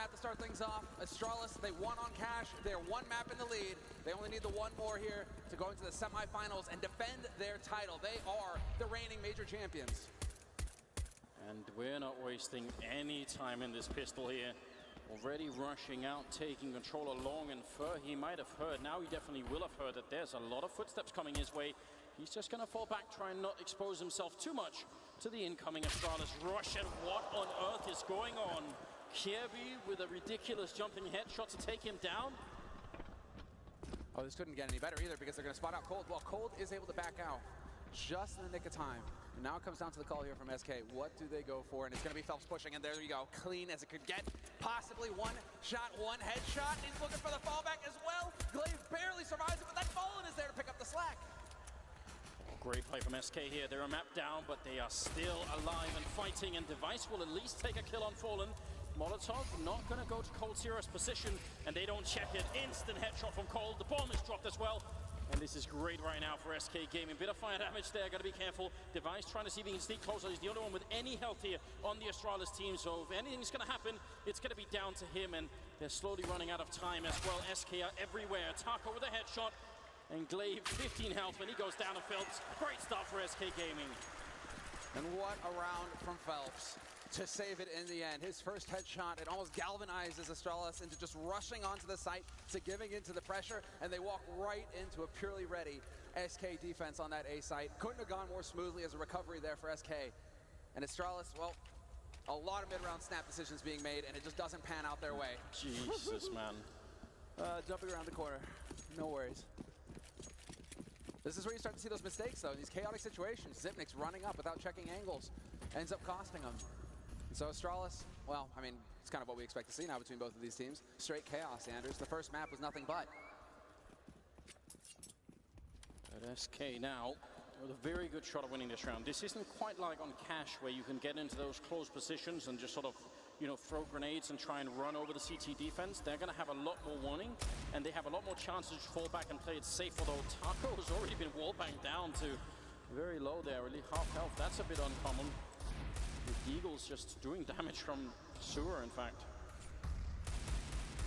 map to start things off. Astralis, they won on Cash. They're one map in the lead. They only need the one more here to go into the semifinals and defend their title. They are the reigning major champions. And we're not wasting any time in this pistol here. Already rushing out, taking control along, and Fur, he might have heard, now he definitely will have heard that there's a lot of footsteps coming his way. He's just going to fall back, try and not expose himself too much to the incoming Astralis rush. And what on earth is going on? Kirby with a ridiculous jumping headshot to take him down. Oh, this couldn't get any better either because they're going to spot out Cold. Well, Cold is able to back out just in the nick of time. And now it comes down to the call here from SK. What do they go for? And it's going to be Phelps pushing, and there you go. Clean as it could get. Possibly one shot, one headshot. And he's looking for the fallback as well. Glaive barely survives it, but that Fallen is there to pick up the slack. Great play from SK here. They're a map down, but they are still alive and fighting, and Device will at least take a kill on Fallen. Molotov not going to go to Cold Zero's position, and they don't check it. Instant headshot from Cold. The bomb is dropped as well. And this is great right now for SK Gaming. Bit of fire damage there, got to be careful. Device trying to see if he can sneak closer. He's the only one with any health here on the Astralis team. So if anything's going to happen, it's going to be down to him. And they're slowly running out of time as well. SK are everywhere. Taco with a headshot. And Glaive, 15 health, and he goes down to Phelps. Great start for SK Gaming. And what a round from Phelps to save it in the end. His first headshot, it almost galvanizes Astralis into just rushing onto the site, to giving into the pressure, and they walk right into a purely ready SK defense on that A site. Couldn't have gone more smoothly as a recovery there for SK. And Astralis, well, a lot of mid-round snap decisions being made, and it just doesn't pan out their way. Jesus, man. Jumping around the corner, no worries. This is where you start to see those mistakes, though, in these chaotic situations. Zipnik's running up without checking angles, ends up costing him. And so Astralis, well, I mean, it's kind of what we expect to see now between both of these teams. Straight chaos, Anders. The first map was nothing but. But SK now with a very good shot of winning this round. This isn't quite like on Cash, where you can get into those close positions and just sort of, you know, throw grenades and try and run over the CT defense. They're going to have a lot more warning, and they have a lot more chances to fall back and play it safe, although Taco has already been wallbanged down to very low there, really half health. That's a bit uncommon. The Eagles just doing damage from sewer, in fact.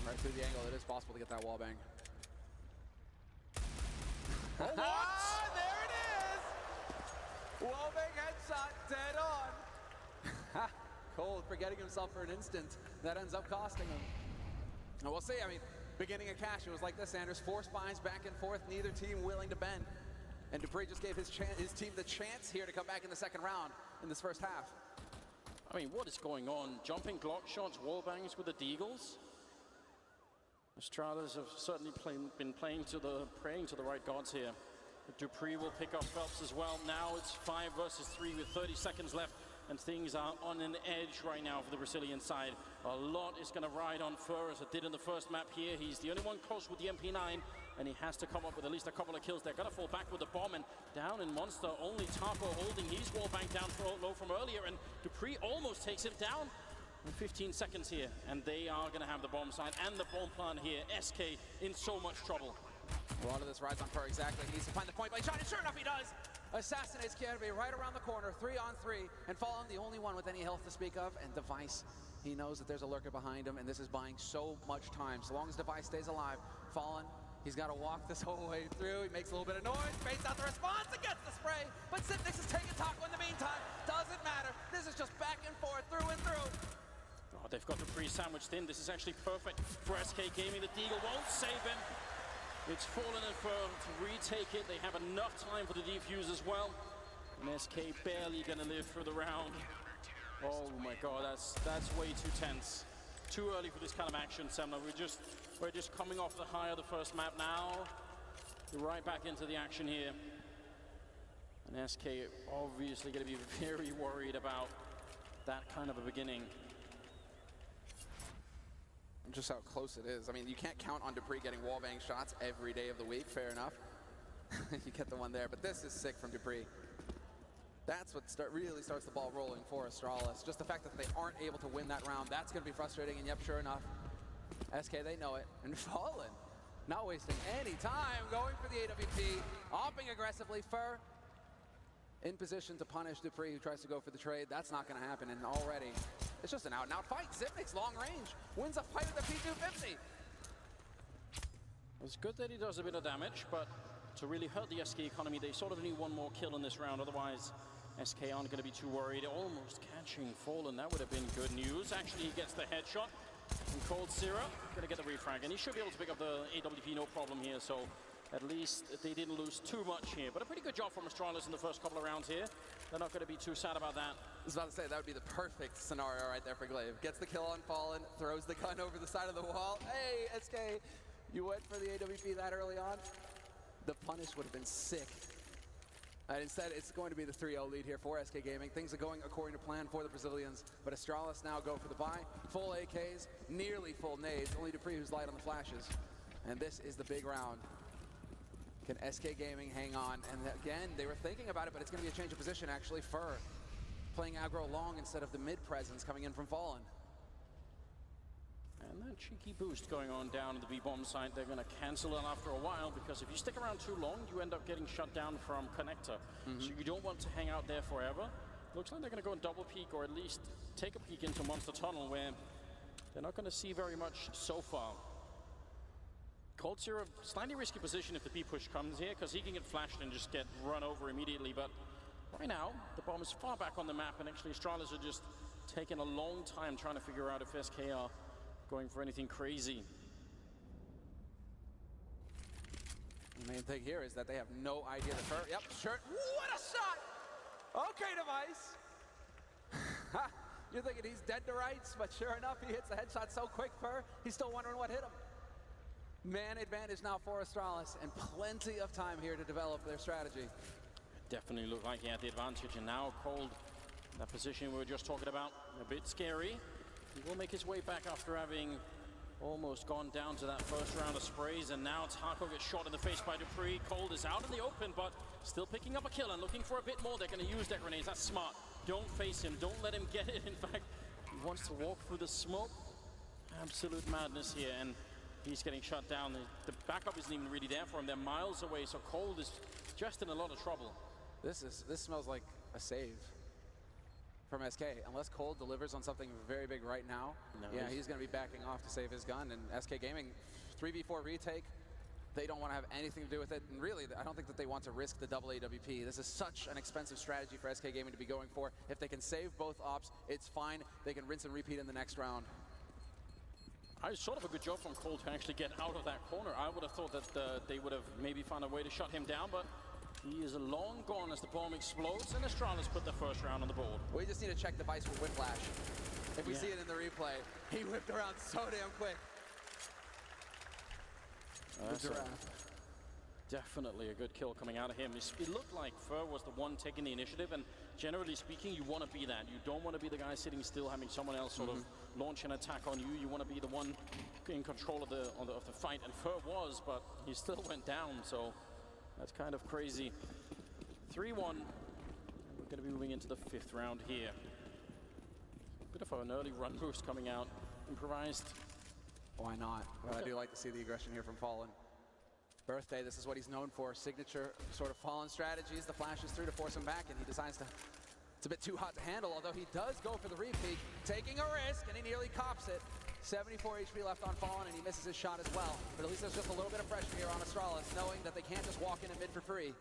Right through the angle, it is possible to get that wallbang. Oh, what? Ah, there it is! Wallbang headshot, dead on. Cold forgetting himself for an instant. That ends up costing him. And we'll see, I mean, beginning of Cash, it was like this, Anders. 4 spines back and forth, neither team willing to bend. And dupreeh just gave his team the chance here to come back in the second round in this first half. I mean, what is going on? Jumping Glock shots, wallbangs with the Deagles. Astralis have certainly been praying to the right gods here. But dupreeh will pick up Phelps as well. Now it's 5 versus 3 with 30 seconds left, and things are on an edge right now for the Brazilian side. A lot is going to ride on Fur, as it did in the first map here. He's the only one close with the MP9, and he has to come up with at least a couple of kills. They're going to fall back with the bomb, and down in Monster, only Taco holding his wallbang down low from earlier, and dupreeh almost takes him down. 15 seconds here, and they are going to have the bomb side and the bomb plant here. SK in so much trouble. A lot of this rides on Fur, exactly. He needs to find the point blank shot, and sure enough he does! Assassinates Kirby right around the corner, 3-on-3, and Fallen the only one with any health to speak of, and Device, he knows that there's a lurker behind him, and this is buying so much time. So long as Device stays alive, Fallen, he's got to walk this whole way through. He makes a little bit of noise, baits out the response, and gets the spray, but Zipnix is taking Taco in the meantime. Doesn't matter, this is just back and forth, through and through. Oh, they've got dupreeh sandwiched in. This is actually perfect for SK Gaming. The Deagle won't save him. It's Fallen and Fur to retake it. They have enough time for the defuse as well. And SK barely going to live through the round. Oh my god, that's way too tense. Too early for this kind of action, Semna. We're just coming off the high of the first map now. We're right back into the action here. And SK obviously going to be very worried about that kind of a beginning. Just how close it is. I mean, you can't count on dupreeh getting wallbang shots every day of the week, fair enough. You get the one there, but this is sick from dupreeh. That's what really starts the ball rolling for Astralis. Just the fact that they aren't able to win that round, that's going to be frustrating, and yep, sure enough, SK, they know it. And Fallen, not wasting any time, going for the AWP, opping aggressively. Fur in position to punish Dupree, who tries to go for the trade. That's not going to happen, and already it's just an out-and-out fight. Zipnik's long range wins a fight with a P250. It's good that he does a bit of damage, but to really hurt the SK economy, they sort of need one more kill in this round. Otherwise, SK aren't going to be too worried. Almost catching Fallen. That would have been good news. Actually, he gets the headshot from Cold Syrup. Going to get the refrag, and he should be able to pick up the AWP, no problem here. So at least they didn't lose too much here. But a pretty good job from Astralis in the first couple of rounds here. They're not going to be too sad about that. I was about to say, that would be the perfect scenario right there for Glaive. Gets the kill on Fallen, throws the gun over the side of the wall. Hey, SK, you went for the AWP that early on. The punish would have been sick. And instead, it's going to be the 3-0 lead here for SK Gaming. Things are going according to plan for the Brazilians, but Astralis now go for the buy. Full AKs, nearly full nades, only Dupree who's light on the flashes. And this is the big round. Can SK Gaming hang on? And again, they were thinking about it, but it's going to be a change of position, actually. Fur playing aggro long instead of the mid presence coming in from Fallen. And that cheeky boost going on down at the B-bomb site, they're going to cancel it after a while, because if you stick around too long, you end up getting shut down from connector. So you don't want to hang out there forever. Looks like they're going to go and double peek, or at least take a peek into Monster Tunnel, where they're not going to see very much so far. Cold Syrup, slightly risky position if the B-push comes here, because he can get flashed and just get run over immediately. But right now, the bomb is far back on the map, and actually Astralis are just taking a long time trying to figure out if SK are going for anything crazy. The main thing here is that they have no idea the Fur. Yep, sure. What a shot! Okay, Device. You're thinking he's dead to rights, but sure enough, he hits the headshot so quick, Fur. He's still wondering what hit him. Man advantage now for Astralis, and plenty of time here to develop their strategy. Definitely looked like he had the advantage, and now Cold, that position we were just talking about, a bit scary. He will make his way back after having almost gone down to that first round of sprays, and now Taco gets shot in the face by Dupree. Cold is out in the open, but still picking up a kill and looking for a bit more. They're going to use their grenades. That's smart. Don't face him. Don't let him get it. In fact, he wants to walk through the smoke. Absolute madness here, and he's getting shut down. The backup isn't even really there for him. They're miles away, so Cold is just in a lot of trouble. This smells like a save from SK. Unless Cold delivers on something very big right now, yeah, he's going to be backing off to save his gun. And SK Gaming, 3v4 retake, they don't want to have anything to do with it. And really, I don't think that they want to risk the double AWP. This is such an expensive strategy for SK Gaming to be going for. If they can save both ops, it's fine. They can rinse and repeat in the next round. It's sort of a good job from Cold to actually get out of that corner. I would have thought that they would have maybe found a way to shut him down, but he is long gone as the bomb explodes, and Astralis put the first round on the board. We just need to check Device with Whiplash. If we see it in the replay, he whipped around so damn quick. Definitely a good kill coming out of him. It looked like Fur was the one taking the initiative, and generally speaking, you want to be that. You don't want to be the guy sitting still, having someone else sort of launch an attack on you. You want to be the one in control of the fight, and Fur was, but he still went down, so that's kind of crazy. 3-1. We're going to be moving into the 5th round here. Bit of an early run boost coming out. Improvised. Why not? Well, I do like to see the aggression here from Fallen. Birthday, this is what he's known for. Signature sort of Fallen strategies. The flashes through to force him back, and he decides to... It's a bit too hot to handle, although he does go for the repeat, taking a risk, and he nearly cops it. 74 HP left on Fallen, and he misses his shot as well. But at least there's just a little bit of pressure here on Astralis, knowing that they can't just walk in and mid for free.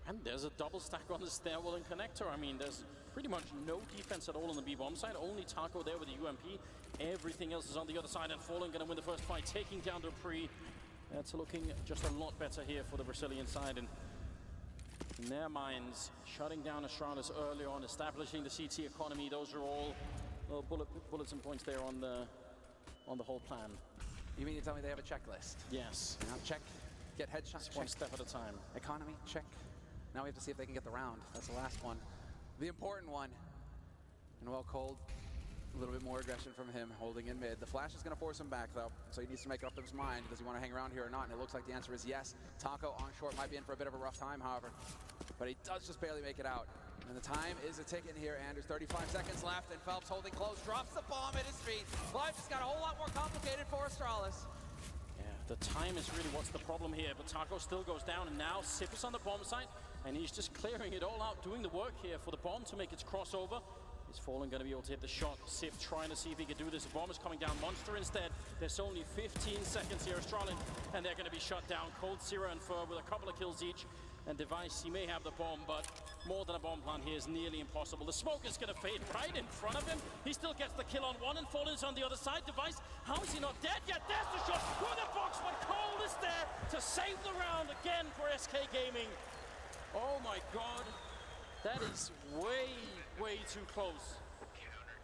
And there's a double stack on the stairwell and connector. I mean, there's pretty much no defense at all on the B-bomb side. Only Taco there with the UMP. Everything else is on the other side, and Fallen going to win the first fight, taking down Dupree. That's looking just a lot better here for the Brazilian side, and in their minds, shutting down Astralis early on, establishing the CT economy. Those are all little bullets and points there on the whole plan. You mean to tell me they have a checklist? Yes. Now check, get headshots, one step at a time. Economy, check. Now we have to see if they can get the round. That's the last one. The important one. And well, Cold, a little bit more aggression from him, holding in mid. The flash is going to force him back, though, so he needs to make up his mind. Does he want to hang around here or not? And it looks like the answer is yes. Taco on short might be in for a bit of a rough time, however. But he does just barely make it out. And the time is a ticking here, and there's 35 seconds left, and Phelps holding close, drops the bomb at his feet. Life just got a whole lot more complicated for Astralis. Yeah, the time is really what's the problem here, but Taco still goes down, and now Sip is on the bomb site. and he's just clearing it all out, doing the work here for the bomb to make its crossover. Is Fallen going to be able to hit the shot? Sip trying to see if he can do this. The bomb is coming down. Monster instead. There's only 15 seconds here. Astralis, and they're going to be shut down. Cold, Sierra, and Fur with a couple of kills each. And Device, he may have the bomb, but more than a bomb plant here is nearly impossible. The smoke is going to fade right in front of him. He still gets the kill on one, and Fallen is on the other side. Device, how is he not dead yet? There's the shot through the box, but Cold is there to save the round again for SK Gaming. Oh my God. That is way too close.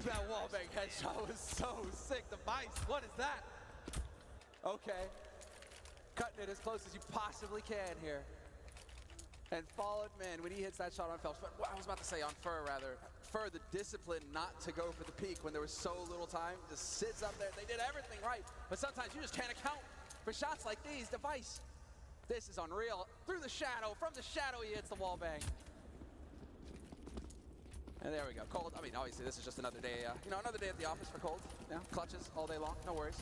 That wallbang headshot was so sick. Device, what is that? Okay. Cutting it as close as you possibly can here. And Fallen, man, when he hits that shot on Phelps, but I was about to say on Fur, rather. Fur, the discipline not to go for the peak when there was so little time, just sits up there. They did everything right, but sometimes you just can't account for shots like these. Device, this is unreal. Through the shadow, from the shadow, he hits the wallbang. And there we go. Cold, I mean, obviously this is just another day, another day at the office for Cold. Yeah, clutches all day long, no worries.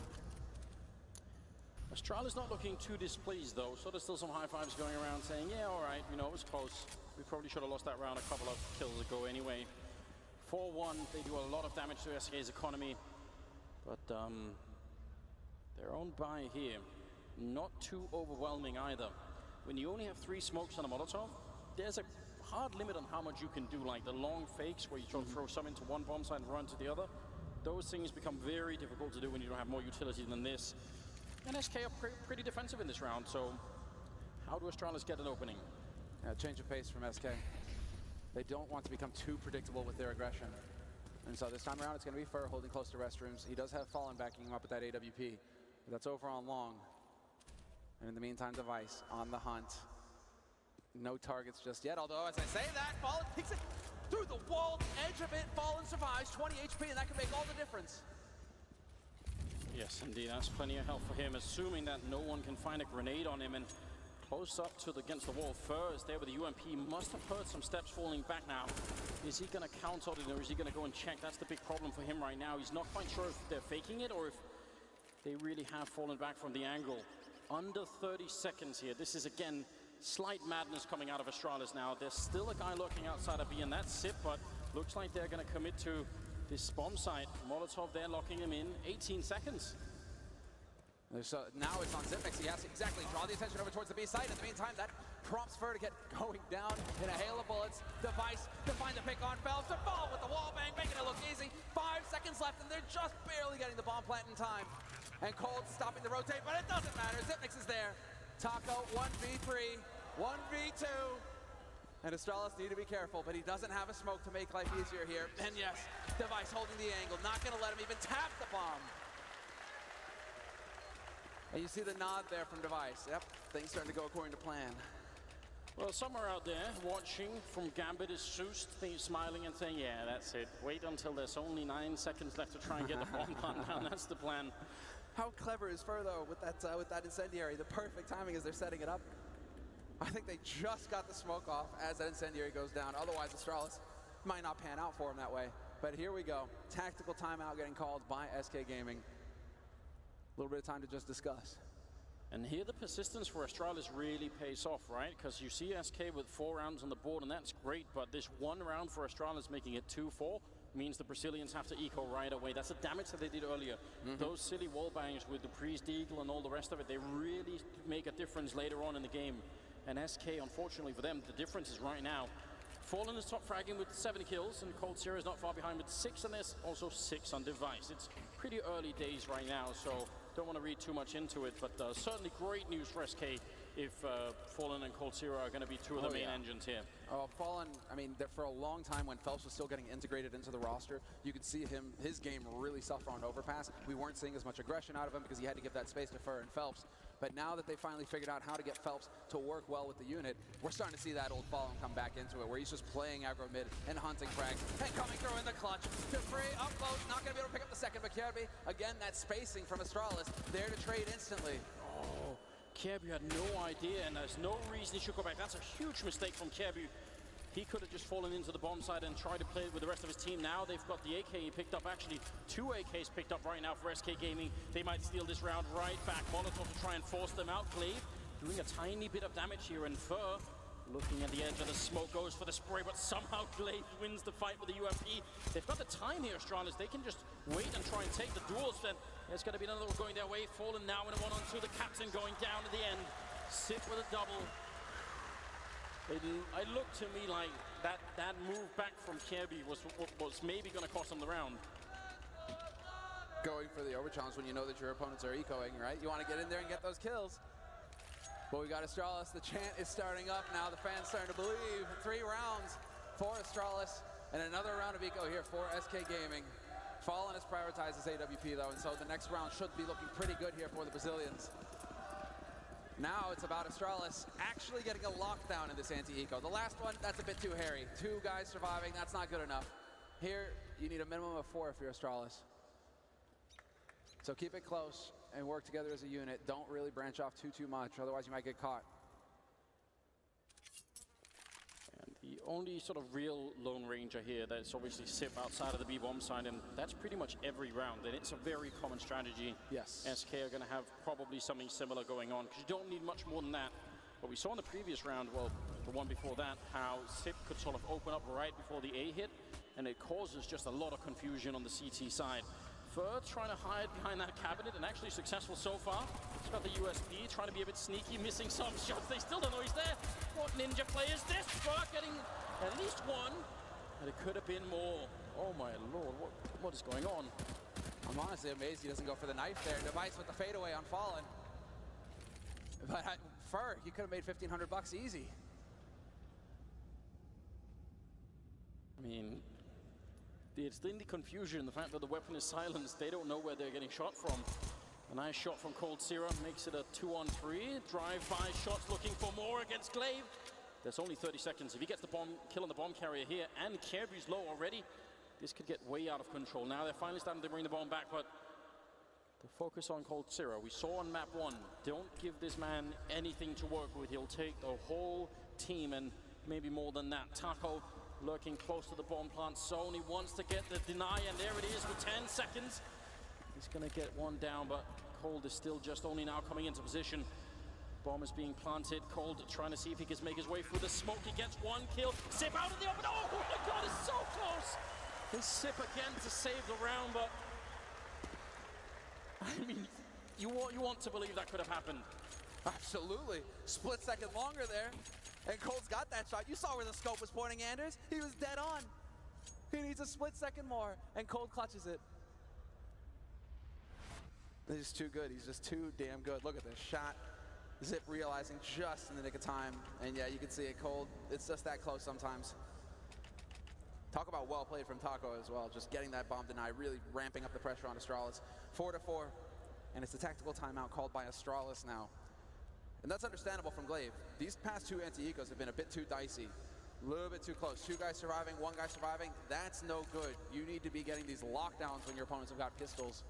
Astralis not looking too displeased though, so there's still some high fives going around saying, yeah, all right, it was close. We probably should have lost that round a couple of kills ago anyway. 4-1, they do a lot of damage to SK's economy, but their own buy here, not too overwhelming either. When you only have 3 smokes on a Molotov, there's a hard limit on how much you can do, like the long fakes where you try to throw some into one bomb site and run to the other. Those things become very difficult to do when you don't have more utility than this. And SK are pretty defensive in this round, so how do Astralis get an opening? Yeah, change of pace from SK. They don't want to become too predictable with their aggression. And so this time around, it's going to be Fur holding close to restrooms. He does have Fallen backing him up with that AWP. But that's over on long. And in the meantime, Device on the hunt. No targets just yet, although as I say that, Fallen takes it through the wall, the edge of it. Fallen survives, 20 HP, and that can make all the difference. Yes, indeed, that's plenty of health for him, assuming that no one can find a grenade on him. And close up to against the wall, Fur is there with the UMP. Must have heard some steps falling back now. Is he going to counter it, or is he going to go and check? That's the big problem for him right now. He's not quite sure if they're faking it or if they really have fallen back from the angle. Under 30 seconds here. This is, again, slight madness coming out of Astralis now. There's still a guy lurking outside of B, and that's Sip, but looks like they're going to commit to this bomb site. Molotov there locking him in. 18 seconds. So now it's on Zipmix. He has to exactly draw the attention over towards the B site. In the meantime, that prompts Fur to get going down in a hail of bullets. Device to find the pick on Phelps, to fall with the wall bang, making it look easy. 5 seconds left, and they're just barely getting the bomb plant in time. And Cold stopping the rotate, but it doesn't matter. Zipmix is there. Taco, 1v3, 1v2. And Astralis need to be careful, but he doesn't have a smoke to make life easier here. And yes, Device holding the angle, not gonna let him even tap the bomb. And you see the nod there from Device. Yep, things starting to go according to plan. Well, somewhere out there watching from Gambit is Soust, smiling and saying, yeah, that's it. Wait until there's only 9 seconds left to try and get the bomb plant down. That's the plan. How clever is Fur, though, with that incendiary? The perfect timing as they're setting it up. I think they just got the smoke off as that incendiary goes down. Otherwise, Astralis might not pan out for him that way. But here we go. Tactical timeout getting called by SK Gaming. A little bit of time to just discuss. And here the persistence for Astralis really pays off, right? Because you see SK with 4 rounds on the board, and that's great. But this 1 round for Astralis making it 2-4 means the Brazilians have to eco right away. That's the damage that they did earlier. Those silly wall bangs with the Priest Eagle and all the rest of it, they really make a difference later on in the game. And SK, unfortunately for them, the difference is right now. Fallen is top fragging with 7 kills, and Cold Sierra is not far behind with 6, and there's also 6 on Device. It's pretty early days right now, so don't want to read too much into it, but certainly great news for SK if Fallen and Cold Sierra are going to be 2 of the main engines here. Oh, Fallen, I mean, for a long time when Phelps was still getting integrated into the roster, you could see his game really suffer on overpass. We weren't seeing as much aggression out of him because he had to give that space to Fur and Phelps. But now that they finally figured out how to get Phelps to work well with the unit, we're starting to see that old Fallen come back into it, where he's just playing aggro mid and hunting frags and coming through in the clutch. To free, up close, not going to be able to pick up the second, but Kirby, again, that spacing from Astralis, there to trade instantly. Oh, Kirby had no idea, and there's no reason he should go back. That's a huge mistake from Kirby. He could have just fallen into the bomb side and tried to play it with the rest of his team. Now they've got the AK he picked up, actually 2 AKs picked up right now for SK Gaming. They might steal this round right back. Molotov to try and force them out. Glaive doing a tiny bit of damage here, and Fur Looking at the edge of the smoke, goes for the spray, but somehow Glaive wins the fight with the UMP. They've got the time here, Astralis. They can just wait and try and take the duels. Then there's going to be another one going their way. Fallen now in a 1-on-2. The captain going down at the end. Sip with a double. It looked to me like that move back from Kirby was maybe going to cost them the round. Going for the over-challenge when you know that your opponents are ecoing, right? You want to get in there and get those kills. But we got Astralis. The chant is starting up now. The fans starting to believe. 3 rounds for Astralis and another round of eco here for SK Gaming. Fallen has prioritized his AWP though, and so the next round should be looking pretty good here for the Brazilians. Now it's about Astralis actually getting a lockdown in this anti-eco. The last one, that's a bit too hairy. 2 guys surviving, that's not good enough. Here, you need a minimum of 4 if you're Astralis. So keep it close and work together as a unit. Don't really branch off too much, otherwise you might get caught. And the only sort of real Lone Ranger here that's obviously Sip outside of the B-bomb side, and that's pretty much every round, and it's a very common strategy. Yes. SK are going to have probably something similar going on, because you don't need much more than that. But we saw in the previous round, well, the one before that, how Sip could sort of open up right before the A hit, and it causes just a lot of confusion on the CT side. Fur trying to hide behind that cabinet, and actually successful so far. He's got the USP, trying to be a bit sneaky, missing some shots. They still don't know he's there. What ninja play is this? Fur getting at least one, and it could have been more. Oh my lord, what is going on? I'm honestly amazed he doesn't go for the knife there. Device with the fadeaway on Fallen. But Fur, he could have made 1,500 bucks easy. I mean, it's in the confusion, the fact that the weapon is silenced. They don't know where they're getting shot from. A nice shot from Cold Zero makes it a 2-on-3. Drive-by shots looking for more against Glaive. There's only 30 seconds. If he gets the bomb kill on the bomb carrier here, and Kirby's low already, this could get way out of control. Now they're finally starting to bring the bomb back, but the focus on Cold Zero. We saw on map 1, don't give this man anything to work with. He'll take the whole team and maybe more than that. Taco lurking close to the bomb plant zone. He wants to get the deny, and there it is with 10 seconds. He's going to get one down, but Cold is still just only now coming into position. Bomb is being planted. Cold trying to see if he can make his way through the smoke. He gets 1 kill. Sip out of the open. Oh my god, it's so close! His Sip again to save the round, but I mean, you want to believe that could have happened. Absolutely. Split second longer there. And Cold's got that shot. You saw where the scope was pointing, Anders. He was dead on. He needs a split second more, and Cold clutches it. He's too good. He's just too damn good. Look at this shot. Zip realizing just in the nick of time. And yeah, you can see it, Cold. It's just that close sometimes. Talk about well played from Taco as well. Just getting that bomb deny, really ramping up the pressure on Astralis. 4-4. And it's a tactical timeout called by Astralis now. And that's understandable from Glaive. These past 2 anti-ecos have been a bit too dicey. A little bit too close. 2 guys surviving, 1 guy surviving. That's no good. You need to be getting these lockdowns when your opponents have got pistols.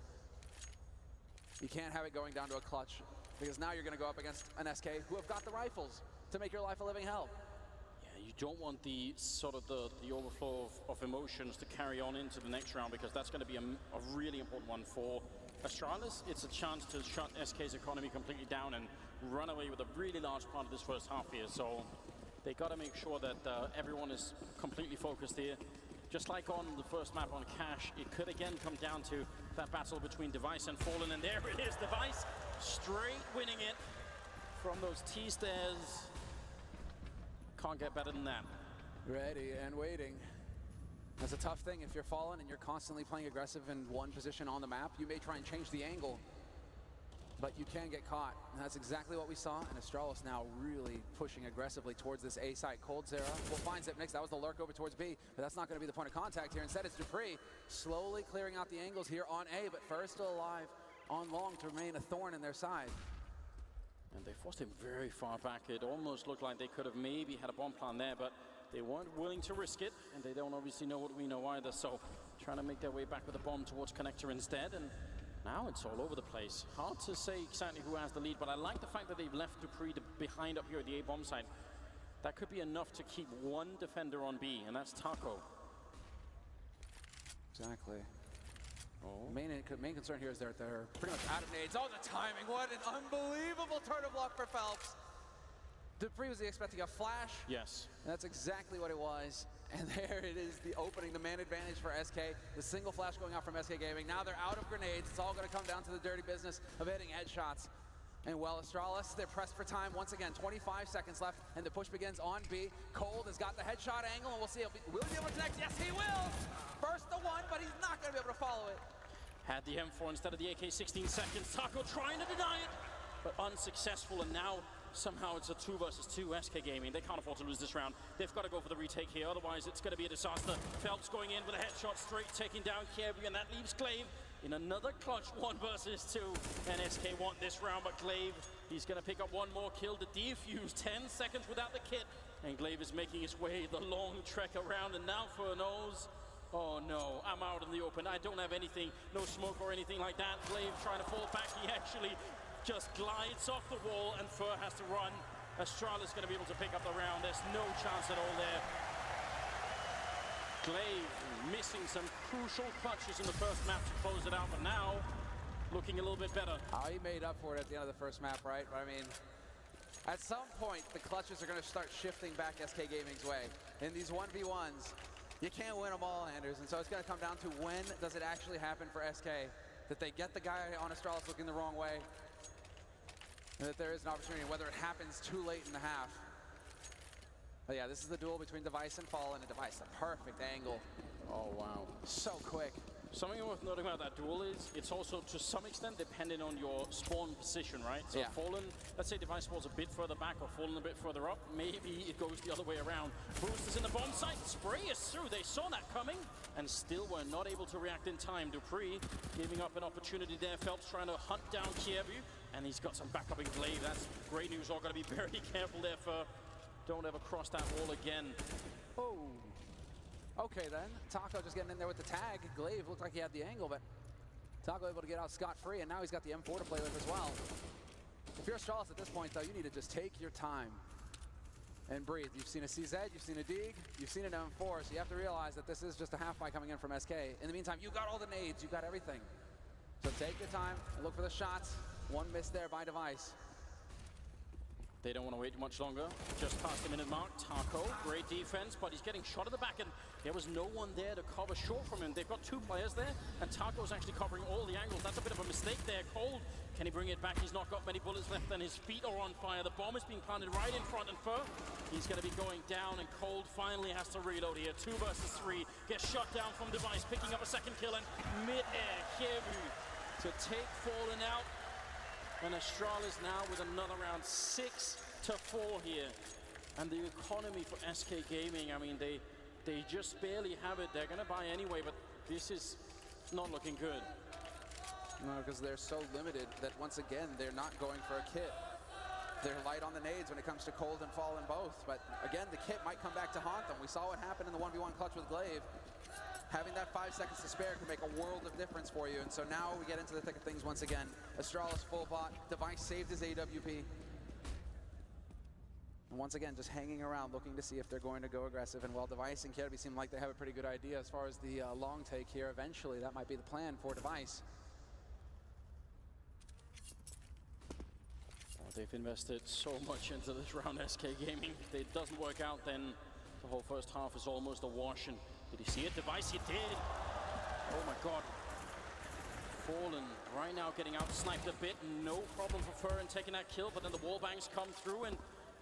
You can't have it going down to a clutch, because now you're going to go up against an SK who have got the rifles to make your life a living hell. Yeah, you don't want the sort of the overflow of emotions to carry on into the next round, because that's going to be a really important one for Astralis. It's a chance to shut SK's economy completely down and run away with a really large part of this first half here. So they got to make sure that everyone is completely focused here. Just like on the first map on Cash, it could again come down to that battle between Device and Fallen, and there it is, Device straight winning it from those T-stairs. Can't get better than that. Ready and waiting. That's a tough thing if you're Fallen and you're constantly playing aggressive in one position on the map. You may try and change the angle, but you can get caught. And that's exactly what we saw. And Astralis now really pushing aggressively towards this A site. Cold Zero will find Zip next. That was the lurk over towards B, but that's not going to be the point of contact here. Instead, it's Dupree slowly clearing out the angles here on A, but first still alive on long to remain a thorn in their side. And they forced him very far back. It almost looked like they could have maybe had a bomb plan there, but they weren't willing to risk it, and they don't obviously know what we know either. So trying to make their way back with a bomb towards Connector instead, and now it's all over the place. Hard to say exactly who has the lead, but I like the fact that they've left Dupree behind up here at the A bomb site. That could be enough to keep 1 defender on B, and that's Taco. Exactly. Oh. Main concern here is they're pretty much out of nades. Oh, the timing. What an unbelievable turtle block for Phelps. Dupree was expecting a flash. Yes. And that's exactly what it was. And there it is, the opening, the man advantage for SK. The single flash going out from SK Gaming. Now they're out of grenades. It's all going to come down to the dirty business of hitting headshots. And well, Astralis, they're pressed for time once again. 25 seconds left, and the push begins on B. Cold has got the headshot angle, and we'll see. Will he be able to connect? Yes, he will! First the one, but he's not going to be able to follow it. Had the M4 instead of the AK, 16 seconds. Taco trying to deny it, but unsuccessful, and now somehow it's a 2 versus 2 SK Gaming. They can't afford to lose this round. They've got to go for the retake here, otherwise it's going to be a disaster. Phelps going in with a headshot straight, taking down Kirby, and that leaves Glaive in another clutch 1 versus 2. And SK want this round, but Glaive, he's going to pick up one more kill to defuse. 10 seconds without the kit, and Glaive is making his way the long trek around, and now for a nose. Oh no, I'm out in the open. I don't have anything, no smoke or anything like that. Glaive trying to fall back. He actually just glides off the wall, and Fur has to run. Astralis going to be able to pick up the round. There's no chance at all there. Glaive missing some crucial clutches in the first map to close it out, but now looking a little bit better. He made up for it at the end of the first map, right? But I mean, at some point, the clutches are going to start shifting back SK Gaming's way. In these 1v1s, you can't win them all, Anders, and so it's going to come down to when does it actually happen for SK, that they get the guy on Astralis looking the wrong way, and that there is an opportunity, whether it happens too late in the half. But yeah, this is the duel between Device and Fallen, and Device, the perfect angle. Oh, wow. So quick. Something worth noting about that duel is it's also to some extent dependent on your spawn position, right? So yeah. Fallen, let's say Device falls a bit further back or Fallen a bit further up, maybe it goes the other way around. Boost is in the bomb site, spray is through, they saw that coming and still were not able to react in time. Dupree giving up an opportunity there. Phelps trying to hunt down Kievu, and he's got some backup in Glaive. That's great news. All got to be very careful there for don't ever cross that wall again. Oh. Okay then, Taco just getting in there with the tag. Glaive looked like he had the angle, but Taco able to get out scot-free, and now he's got the M4 to play with as well. If you're Astralis at this point, though, you need to just take your time and breathe. You've seen a CZ, you've seen a Dig, you've seen an M4, so you have to realize that this is just a half buy coming in from SK. In the meantime, you got all the nades, you got everything. So take your time and look for the shots. One miss there by Device. They don't want to wait much longer. Just past the minute mark. Taco, great defense, but he's getting shot at the back, and there was no one there to cover short from him. They've got 2 players there, and Taco's actually covering all the angles. That's a bit of a mistake there. Cold, can he bring it back? He's not got many bullets left, and his feet are on fire. The bomb is being planted right in front, and Fur, he's going to be going down, and Cold finally has to reload here. 2 versus 3. Gets shot down from Device, picking up a second kill, and mid-air, Kievu to take Fallen out. And Astralis now with another round, 6-4 here. And the economy for SK Gaming, I mean, they just barely have it. They're gonna buy anyway, but this is not looking good. No, because they're so limited that once again, they're not going for a kit. They're light on the nades when it comes to Cold and Fallen both. But again, the kit might come back to haunt them. We saw what happened in the 1v1 clutch with Glaive. Having that 5 seconds to spare can make a world of difference for you. And so now we get into the thick of things once again. Astralis full bot. Device saved his AWP. And once again, just hanging around, looking to see if they're going to go aggressive. And while Device and Kirby seem like they have a pretty good idea as far as the long take here, eventually that might be the plan for Device. Well, they've invested so much into this round, SK Gaming. If it doesn't work out, then the whole first half is almost a wash. And did he see it? Device, he did. Oh my God. Fallen right now getting out sniped a bit. No problem for Fur in taking that kill, but then the wallbangs come through, and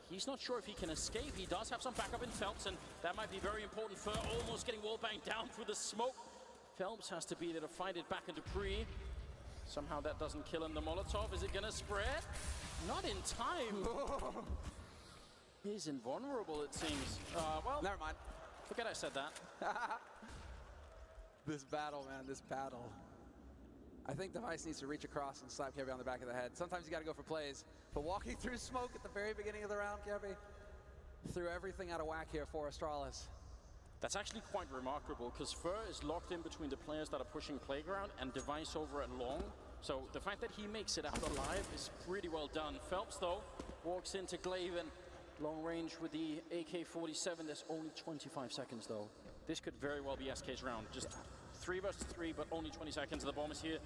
he's not sure if he can escape. He does have some backup in Phelps, and that might be very important. Fur almost getting wallbanged down through the smoke. Phelps has to be there to fight it back into Dupree. Somehow that doesn't kill him. The Molotov, is it gonna spread? Not in time. He's invulnerable, it seems. Well, never mind. Forget I said that. This battle, man, this battle. I think Device needs to reach across and slap Kirby on the back of the head. Sometimes you got to go for plays. But walking through smoke at the very beginning of the round, Kirby, threw everything out of whack here for Astralis. That's actually quite remarkable, because Fur is locked in between the players that are pushing Playground and Device over at long. So the fact that he makes it out alive is pretty well done. Phelps, though, walks into Glaive and long range with the AK-47. There's only 25 seconds, though. This could very well be SK's round. Just 3 versus 3, but only 20 seconds. The bomb is here.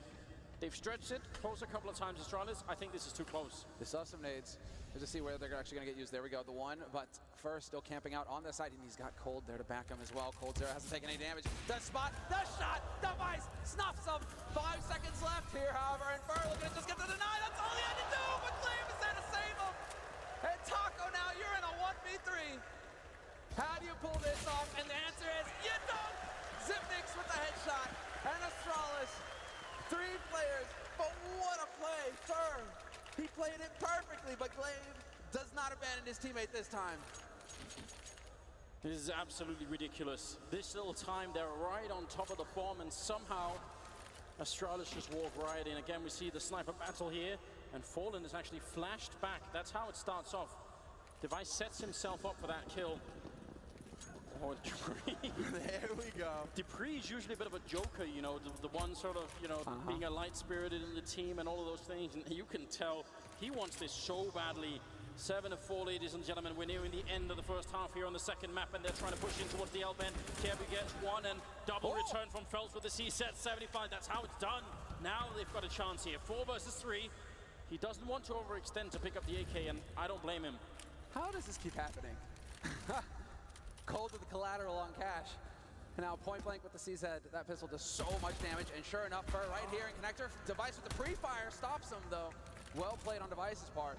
They've stretched it close a couple of times, Astralis. I think this is too close. They still have some nades. Just to see where they're actually going to get used. There we go, the one. But first, still camping out on the side, and he's got Cold there to back him as well. Cold Zero hasn't taken any damage. The spot, the shot, Device snuffs him. 5 seconds left here, however, and Burr looking to just get to the 9. That's all he had to do, but Glaive is there to save him. And Taco, now you're in a 1v3. How do you pull this off? And the answer is, you don't! Zipnix with the headshot, and Astralis. 3 players, but what a play, Burr. He played it perfectly, but Glaive does not abandon his teammate this time. This is absolutely ridiculous. This little time, they're right on top of the bomb, and somehow Astralis just walked right in. Again, we see the sniper battle here, and Fallen is actually flashed back. That's how it starts off. Device sets himself up for that kill. Oh, Dupree. There we go. Dupree is usually a bit of a joker, you know, the one sort of, you know, being a light-spirited in the team and all of those things. And you can tell he wants this so badly. 7-4, ladies and gentlemen. We're nearing the end of the first half here on the second map, and they're trying to push in towards the L-bend. Kirby gets one, and double return from Phelps with the C-set 75. That's how it's done. Now they've got a chance here. 4 versus 3. He doesn't want to overextend to pick up the AK, and I don't blame him. How does this keep happening? Cold with the collateral on cash. And now point blank with the CZ. That pistol does so much damage. And sure enough, Burr right here in connector. Device with the pre-fire stops him though. Well played on Device's part.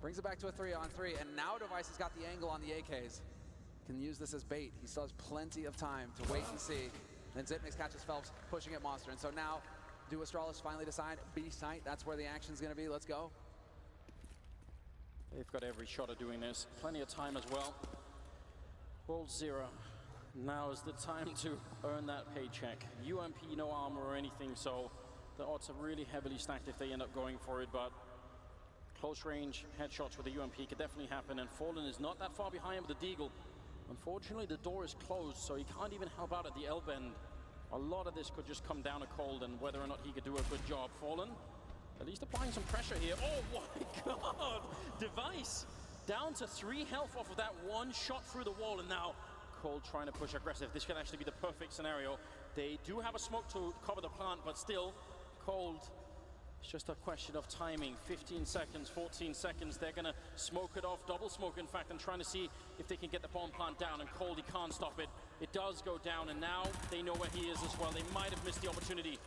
Brings it back to a 3-on-3. And now Device has got the angle on the AKs. Can use this as bait. He still has plenty of time to wait and see. Then Zipnix catches Phelps pushing at Monster. And so now, do Astralis finally decide B site? That's where the action's gonna be. Let's go. They've got every shot of doing this. Plenty of time as well. World Zero. Now is the time to earn that paycheck. UMP, no armor or anything, so the odds are really heavily stacked if they end up going for it, but close range headshots with the UMP could definitely happen, and Fallen is not that far behind with the Deagle. Unfortunately, the door is closed, so he can't even help out at the L-bend. A lot of this could just come down to Cold and whether or not he could do a good job. Fallen, at least applying some pressure here. Oh my God! Device down to 3 health off of that one shot through the wall, and now Cold trying to push aggressive. This could actually be the perfect scenario. They do have a smoke to cover the plant, but still, Cold, it's just a question of timing. 15 seconds, 14 seconds, they're gonna smoke it off, double smoke in fact, and trying to see if they can get the bomb plant down, and Cold, he can't stop it. It does go down, and now they know where he is as well. They might have missed the opportunity.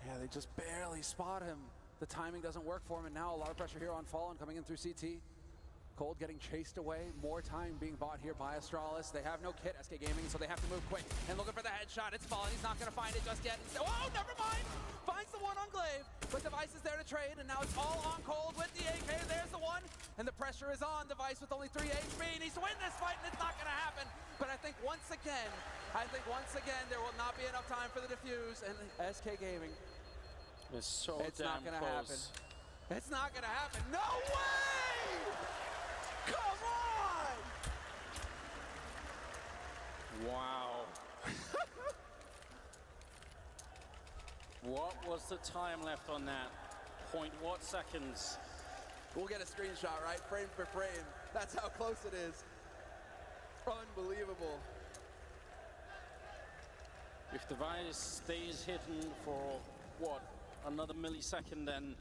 Yeah, they just barely spot him. The timing doesn't work for him, and now a lot of pressure here on Fallen coming in through CT. Cold getting chased away, more time being bought here by Astralis. They have no kit, SK Gaming, so they have to move quick. And looking for the headshot, it's Fallen, he's not gonna find it just yet. Oh, never mind! Finds the one on Glaive, but Device is there to trade, and now it's all on Cold with the AK. There's the one, and the pressure is on. Device with only 3 HP, needs to win this fight, and it's not gonna happen. But I think once again, there will not be enough time for the defuse, and SK Gaming. It's so it's damn not gonna close. happen. It's not gonna happen. No way! Come on! Wow. What was the time left on that? Point what seconds? We'll get a screenshot, right? Frame for frame. That's how close it is. Unbelievable. If Device stays hidden for, what, another millisecond, then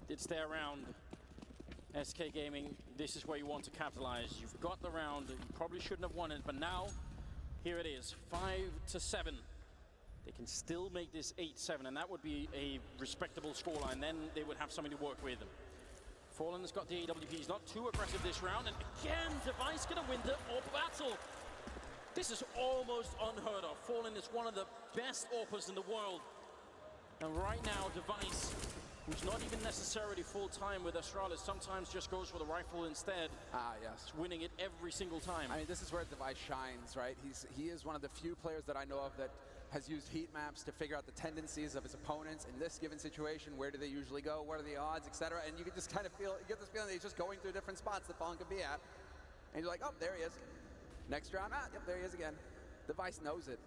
it's their round. SK Gaming, this is where you want to capitalize. You've got the round, you probably shouldn't have won it, but now, here it is, 5-7. They can still make this 8-7, and that would be a respectable scoreline. Then they would have something to work with. Fallen's got the AWP, he's not too aggressive this round, and again, Device gonna win the AWP battle. This is almost unheard of. Fallen is one of the best AWPers in the world. And right now, Device, who's not even necessarily full-time with Astralis, sometimes just goes for the rifle instead. Ah, yes. Winning it every single time. I mean, this is where Device shines, right? He is one of the few players that I know of that has used heat maps to figure out the tendencies of his opponents in this given situation. Where do they usually go? What are the odds, etc.? And you can just kind of get this feeling that he's just going through different spots that Fallen could be at. And you're like, oh, there he is. Next round, yep, there he is again. Device knows it.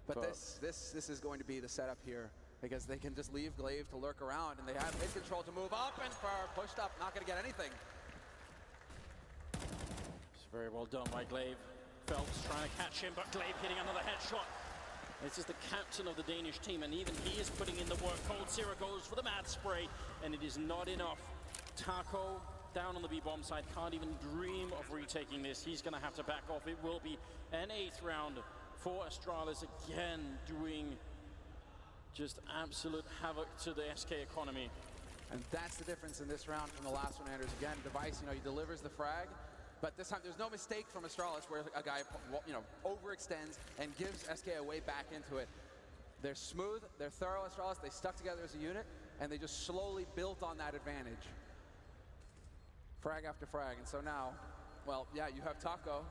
But this is going to be the setup here, because they can just leave Glaive to lurk around, and they have mid control to move up, and Far pushed up, not going to get anything. It's very well done by Glaive. Phelps trying to catch him, but Glaive hitting another headshot. This is the captain of the Danish team, and even he is putting in the work. Cold Zero goes for the mad spray, and it is not enough. Taco down on the B-bomb side, can't even dream of retaking this. He's going to have to back off. It will be an 8th round for Astralis, again doing just absolute havoc to the SK economy. And that's the difference in this round from the last one, Anders. Again, Device, he delivers the frag, but this time there's no mistake from Astralis where a guy, overextends and gives SK a way back into it. They're smooth, they're thorough, Astralis. They stuck together as a unit, and they just slowly built on that advantage. Frag after frag, and so now, well, yeah, you have Taco.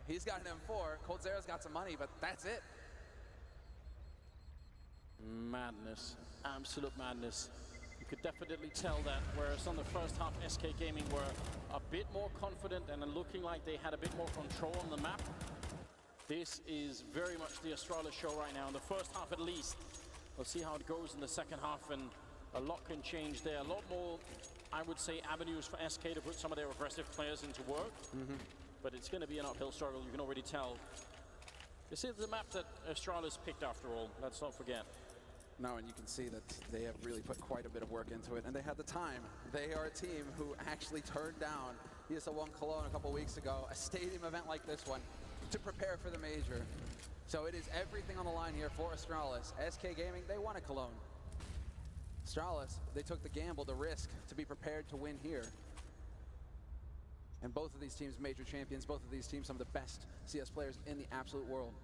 He's got an M4. Cold Zero's got some money, but that's it. Madness, absolute madness. You could definitely tell that, whereas on the first half, SK Gaming were a bit more confident and looking like they had a bit more control on the map. This is very much the Astralis show right now, in the first half at least. We'll see how it goes in the second half, and a lot can change there. A lot more, I would say, avenues for SK to put some of their aggressive players into work. But it's going to be an uphill struggle, you can already tell. This is the map that Astralis picked after all, let's not forget. No, and you can see that they have really put quite a bit of work into it, and they had the time. They are a team who actually turned down ESL 1 Cologne a couple weeks ago, a stadium event like this one, to prepare for the major. So it is everything on the line here for Astralis. SK Gaming, they won at Cologne. Astralis, they took the gamble, the risk, to be prepared to win here. And both of these teams, major champions, both of these teams, some of the best CS players in the absolute world.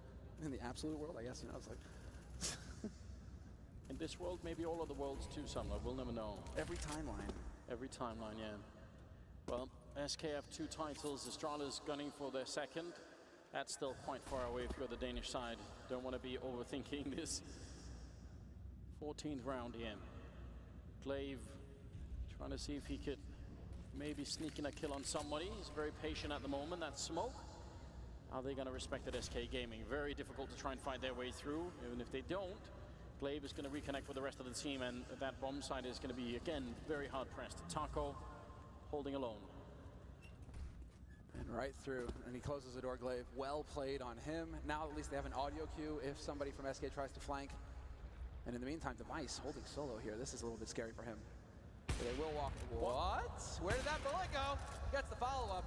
In the absolute world, I guess, it's like... In this world, maybe all of the worlds too, Sumner. We'll never know. Every timeline. Every timeline, yeah. Well, SK have 2 titles. Astralis gunning for their 2nd. That's still quite far away if you're the Danish side. Don't want to be overthinking this. 14th round here. Glaive trying to see if he could maybe sneak in a kill on somebody. He's very patient at the moment. That's Smoke. Are they going to respect it, SK Gaming? Very difficult to try and fight their way through. Even if they don't, Glaive is going to reconnect with the rest of the team, and that bomb side is going to be, again, very hard pressed. Taco holding alone. And right through, and he closes the door, Glaive. Well played on him. Now at least they have an audio cue if somebody from SK tries to flank. And in the meantime, Device holding solo here. This is a little bit scary for him. But they will walk. What? Where did that bullet go? Gets the follow-up.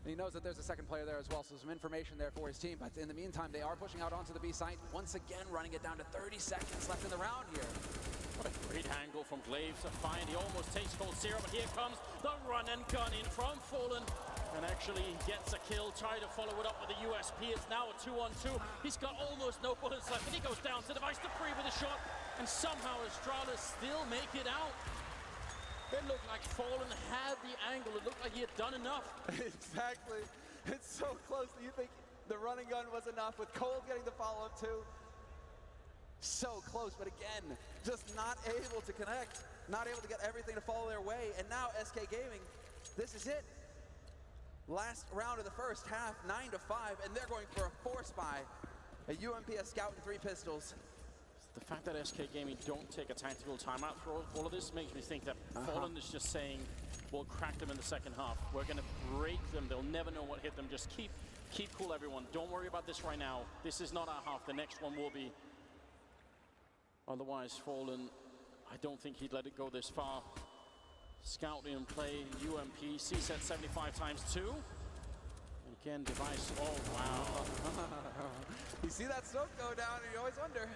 And he knows that there's a second player there as well, so some information there for his team. But in the meantime, they are pushing out onto the B site. Once again, running it down to 30 seconds left in the round here. What a great angle from Glaive to find. He almost takes Cold Zero, but here comes the run and gun in from Fallen. And actually gets a kill, trying to follow it up with the USP. It's now a 2-on-2. He's got almost no bullets left, and he goes down to Device to free with a shot. And somehow Astralis still make it out. It looked like Fallen had the angle. It looked like he had done enough. Exactly. It's so close. Do you think the running gun was enough with Cold getting the follow-up too? So close, but again, just not able to connect. Not able to get everything to follow their way. And now SK Gaming, this is it. Last round of the first half, 9-5, and they're going for a force buy. A UMP, a Scout, and 3 pistols. The fact that SK Gaming don't take a tactical timeout for all of this makes me think that Fallen is just saying, we'll crack them in the second half. We're going to break them. They'll never know what hit them. Just keep cool, everyone. Don't worry about this right now. This is not our half. The next one will be. Otherwise, Fallen, I don't think he'd let it go this far. Scout in play, UMP, C-set 75 times 2. And again, Device, oh wow. You see that smoke go down and you always wonder.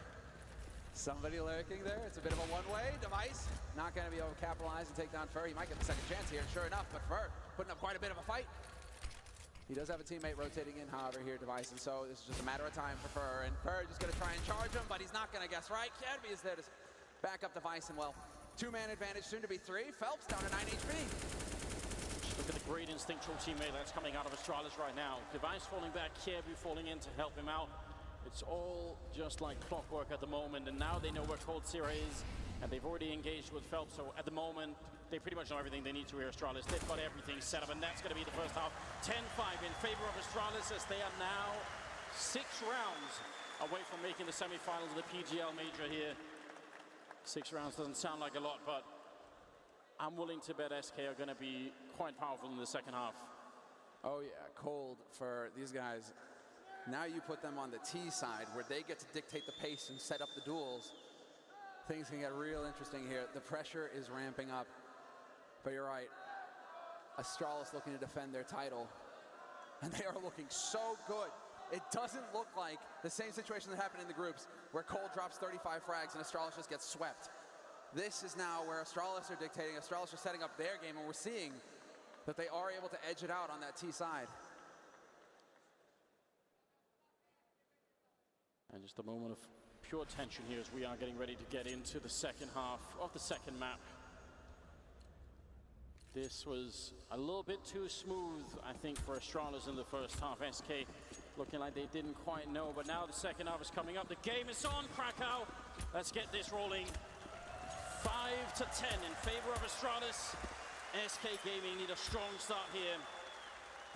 Somebody lurking there. It's a bit of a one-way. Device not going to be able to capitalize and take down Fur. He might get the second chance here, sure enough, but Fur putting up quite a bit of a fight. He does have a teammate rotating in, however, here, Device, and so this is just a matter of time for Fur, and Fur just going to try and charge him, but he's not going to guess right. Cadby is there to back up Device, and well, 2-man advantage, soon to be 3. Phelps down to 9 HP. Look at the great instinctual teammate that's coming out of Astralis right now. Device falling back, Kirby falling in to help him out. It's all just like clockwork at the moment, and now they know where Cold Zero is, and they've already engaged with Phelps, so at the moment, they pretty much know everything they need to here, Astralis. They've got everything set up, and that's going to be the first half. 10-5 in favor of Astralis, as they are now 6 rounds away from making the semifinals of the PGL Major here. 6 rounds doesn't sound like a lot, but I'm willing to bet SK are going to be quite powerful in the second half. Oh yeah, Cold for these guys. Now you put them on the T side where they get to dictate the pace and set up the duels. Things can get real interesting here. The pressure is ramping up. But you're right. Astralis looking to defend their title. And they are looking so good. It doesn't look like the same situation that happened in the groups where Cole drops 35 frags and Astralis just gets swept. This is now where Astralis are dictating. Astralis are setting up their game, and we're seeing that they are able to edge it out on that T side. And just a moment of pure tension here as we are getting ready to get into the second half of the second map. This was a little bit too smooth, I think, for Astralis in the first half. SK looking like they didn't quite know, but now the second half is coming up. The game is on, Krakow. Let's get this rolling. 5 to 10 in favor of Astralis. SK Gaming need a strong start here.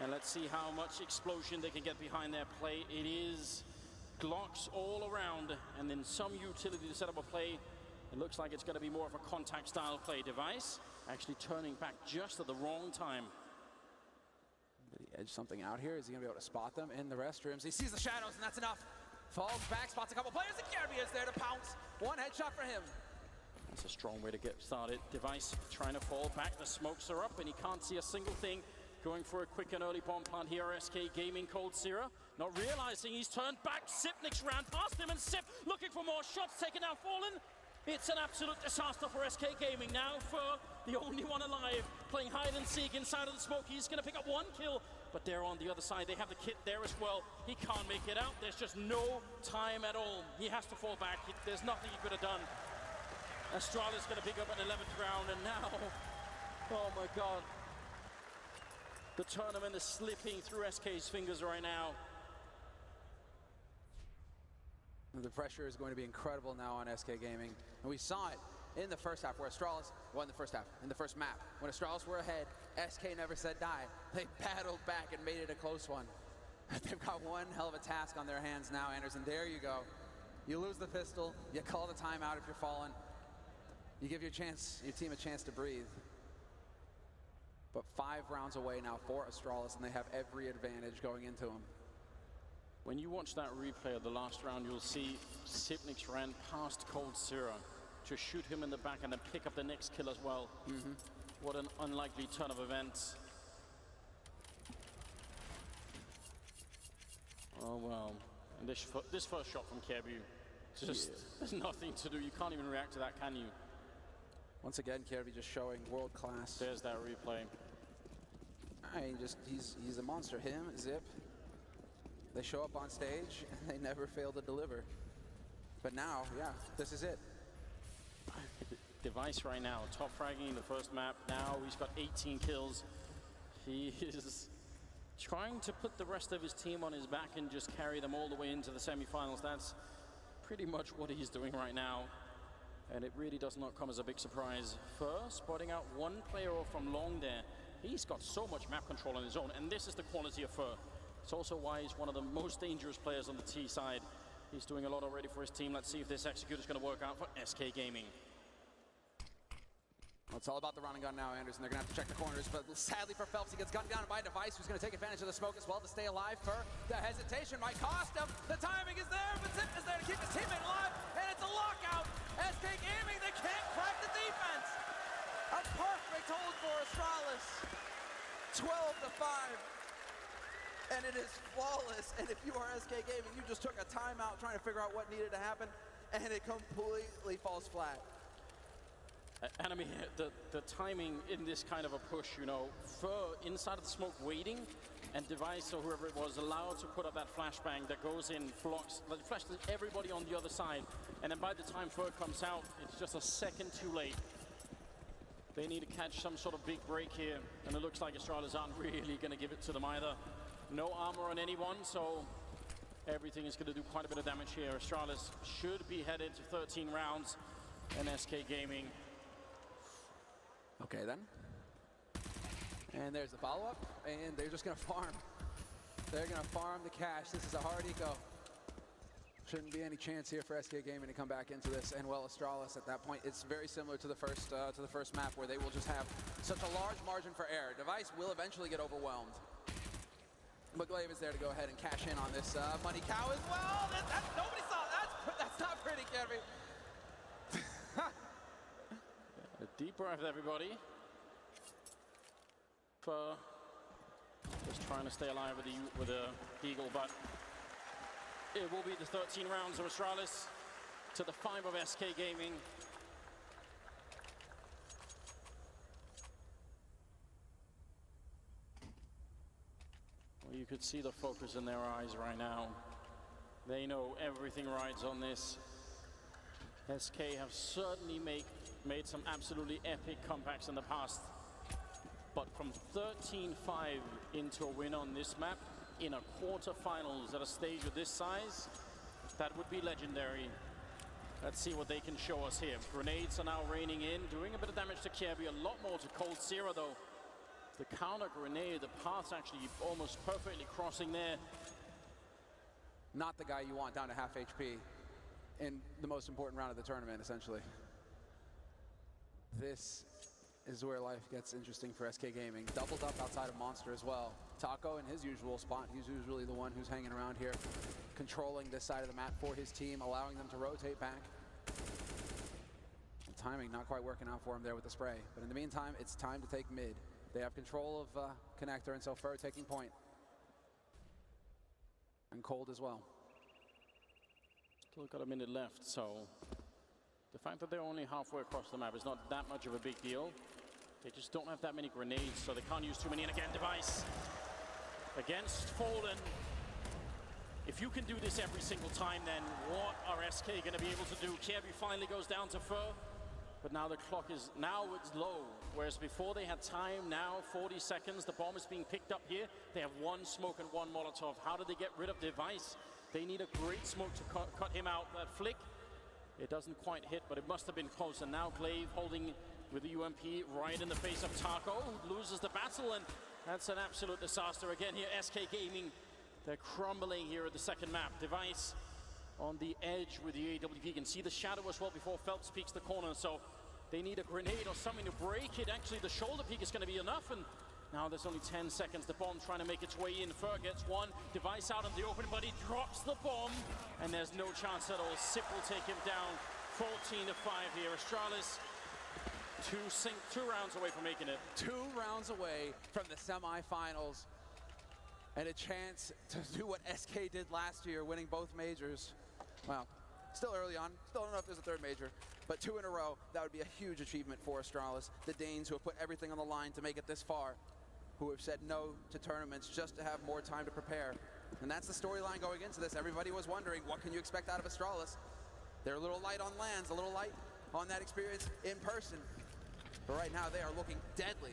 And let's see how much explosion they can get behind their play. It is Glocks all around, and then some utility to set up a play. It looks like it's going to be more of a contact style play. Device actually turning back just at the wrong time. Did he edge something out here? Is he going to be able to spot them in the restrooms? He sees the shadows, and that's enough. Falls back, spots a couple players, and Kirby is there to pounce. One headshot for him. That's a strong way to get started. Device trying to fall back. The smokes are up, and he can't see a single thing. Going for a quick and early bomb plant here. SK Gaming, Cold Sierra, not realizing he's turned back. Sipnik's ran past him, and Sip looking for more shots, taking out Fallen. It's an absolute disaster for SK Gaming now. For the only one alive, playing hide and seek inside of the smoke. He's going to pick up one kill, but they're on the other side. They have the kit there as well. He can't make it out. There's just no time at all. He has to fall back. There's nothing he could have done. Astralis going to pick up an 11th round, and now, oh my God. The tournament is slipping through SK's fingers right now. The pressure is going to be incredible now on SK Gaming. And we saw it in the first half where Astralis, well, in the first half, in the first map, when Astralis were ahead, SK never said die. They battled back and made it a close one. They've got one hell of a task on their hands now, Anderson. There you go. You lose the pistol, you call the timeout if you're falling. You give your team a chance to breathe. But 5 rounds away now for Astralis, and they have every advantage going into them. When you watch that replay of the last round, you'll see Sipnik's ran past Cold Sierra to shoot him in the back and then pick up the next kill as well. What an unlikely turn of events. Oh well, and this first shot from Kirby, just there's nothing to do. You can't even react to that, can you? Once again, Kirby just showing world class. There's that replay. I mean, he's a monster. Him, Zip, they show up on stage and they never fail to deliver. But now, yeah, this is it. Device right now, top fragging in the first map. Now he's got 18 kills. He is trying to put the rest of his team on his back and just carry them all the way into the semifinals. That's pretty much what he's doing right now. And it really does not come as a big surprise. First, spotting out one player off from long there. He's got so much map control on his own, and this is the quality of Fur. It's also why he's one of the most dangerous players on the T side. He's doing a lot already for his team. Let's see if this execute is going to work out for SK Gaming. Well, it's all about the run and gun now, Anderson. They're going to have to check the corners, but sadly for Phelps, he gets gunned down by Device, who's going to take advantage of the smoke as well to stay alive. For the hesitation might cost him. The timing is there, but Zip is there to keep his teammate alive, and it's a lockout. SK Gaming, they can't crack the defense. A perfect hold for Astralis. 12 to 5. And it is flawless. And if you are SK Gaming, you just took a timeout trying to figure out what needed to happen, and it completely falls flat. And I mean, the timing in this kind of a push, you know, Fur inside of the smoke waiting, and Device or whoever it was allowed to put up that flashbang that goes in, blocks, flashes everybody on the other side. And then by the time Fur comes out, it's just a second too late. They need to catch some sort of big break here, and it looks like Astralis aren't really going to give it to them either. No armor on anyone, so everything is going to do quite a bit of damage here. Astralis should be headed to 13 rounds, and SK Gaming. Okay then. And there's the follow-up, and they're just going to farm. They're going to farm the cash. This is a hard eco. Shouldn't be any chance here for SK Gaming to come back into this. And well, Astralis at that point, it's very similar to the first map where they will just have such a large margin for error. Device will eventually get overwhelmed. But Glaive is there to go ahead and cash in on this money cow as well. Nobody saw that. That's not pretty, Kevin. A deep breath, everybody. For just trying to stay alive with the Eagle, but it will be the 13 rounds of Astralis to the 5 of SK Gaming. Well, you could see the focus in their eyes right now. They know everything rides on this. SK have certainly made some absolutely epic comebacks in the past. But from 13-5 into a win on this map, in a quarterfinals at a stage of this size, that would be legendary. Let's see what they can show us here. Grenades are now raining in, doing a bit of damage to Kirby, a lot more to Cold Zero though. The counter grenade, the path's actually almost perfectly crossing there. Not the guy you want down to half HP in the most important round of the tournament, essentially. This is where life gets interesting for SK Gaming. Doubled up outside of Monster as well. Taco in his usual spot. He's usually the one who's hanging around here, controlling this side of the map for his team, allowing them to rotate back. The timing not quite working out for him there with the spray. But in the meantime, it's time to take mid. They have control of Connector, and so Fur taking point. And Cold as well. Still got a minute left, so the fact that they're only halfway across the map is not that much of a big deal. They just don't have that many grenades, so they can't use too many. And again, Device against Fallen. If you can do this every single time, then what are SK going to be able to do? Kirby finally goes down to Fur, but now the clock is, it's low. Whereas before they had time, now 40 seconds. The bomb is being picked up here. They have one smoke and one Molotov. How do they get rid of Device? They need a great smoke to cut him out. That flick, it doesn't quite hit, but it must have been close. And now Glaive holding with the UMP right in the face of Taco, who loses the battle, and that's an absolute disaster. Again here, SK Gaming, they're crumbling here at the second map. Device on the edge with the AWP. You can see the shadow as well before Phelps peeks the corner, so they need a grenade or something to break it. Actually, the shoulder peek is going to be enough, and now there's only 10 seconds. The bomb trying to make its way in. Fur gets one. Device out in the open, but he drops the bomb, and there's no chance at all. Sip will take him down. 14-5 here. Astralis, two rounds away from making it. 2 rounds away from the semifinals, and a chance to do what SK did last year, winning both majors. Well, still early on. Still don't know if there's a third major, but 2 in a row, that would be a huge achievement for Astralis. The Danes, who have put everything on the line to make it this far, who have said no to tournaments just to have more time to prepare. And that's the storyline going into this. Everybody was wondering, what can you expect out of Astralis? They're a little light on lands, a little light on that experience in person. But right now, they are looking deadly.